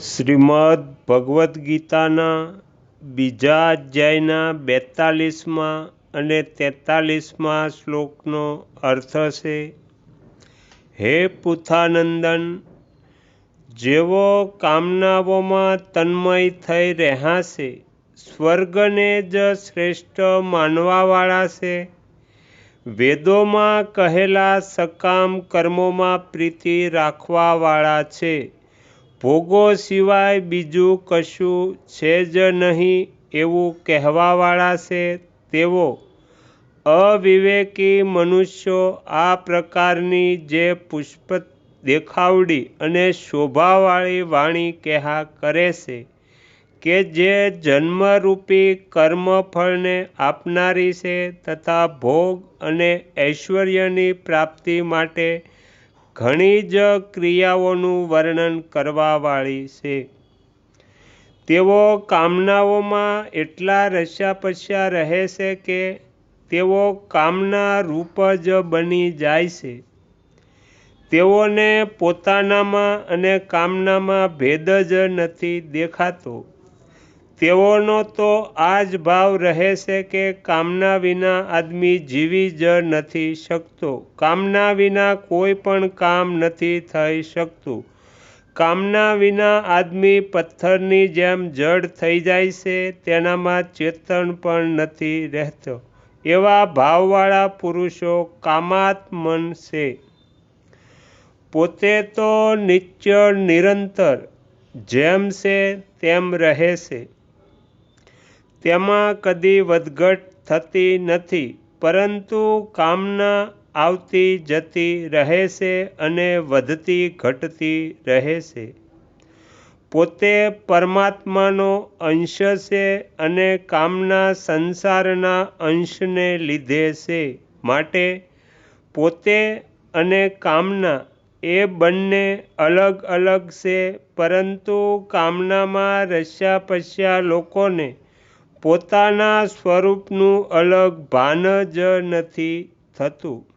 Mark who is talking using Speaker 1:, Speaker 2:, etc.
Speaker 1: શ્રીમદ્ ભગવદ્ ગીતાના બીજા અધ્યાયના 42મા અને 43મા શ્લોકનો અર્થ છે, હે પુથાનંદન, જેઓ કામનાઓમાં તન્મય થઈ રહ્યા છે, સ્વર્ગને જ શ્રેષ્ઠ માનવાવાળા છે, વેદોમાં કહેલા સકામ કર્મોમાં પ્રીતિ રાખવાવાળા છે, ભોગો સિવાય બીજું કશું છે જ નહીં એવું કહેવાવાળા છે, તેઓ અવિવેકી મનુષ્યો આ પ્રકારની જે પુષ્પ દેખાવડી અને શોભાવાળી વાણી કહ્યા કરે છે કે જે જન્મરૂપી કર્મફળને આપનારી છે તથા ભોગ અને ઐશ્વર્યની પ્રાપ્તિ માટે ઘણી જ ક્રિયાઓનું વર્ણન કરવાવાળી છે. તેઓ કામનાઓમાં એટલા રચ્યા-પચ્યા રહે છે કે તેઓ કામના રૂપ જ બની જાય છે. તેઓને પોતાનામાં અને કામનામાં ભેદ જ નથી દેખાતો. તેઓનો તો આ જ ભાવ રહે છે કે કામના વિના આદમી જીવી જ નથી શકતો, કામના વિના કોઈ પણ કામ નથી થઈ શકતું, કામના વિના આદમી પથ્થરની જેમ જડ થઈ જાય છે, તેનામાં ચેતન પણ નથી રહેતો. એવા ભાવવાળા પુરુષો કામાત્મન છે. પોતે તો નિત્ય નિરંતર જેમ છે તેમ રહે છે. તેમાં કદી વધઘટ થતી નથી, પરંતુ કામના આવતી જતી રહે છે અને વધતી ઘટતી રહે છે. પોતે પરમાત્માનો અંશ છે અને કામના સંસારના અંશને લીધે છે. માટે પોતે અને કામના એ બંને અલગ અલગ છે, પરંતુ કામનામાં રચ્યા-પચ્યા લોકોને પોતાના સ્વરૂપનું અલગ ભાન જ નથી થતું.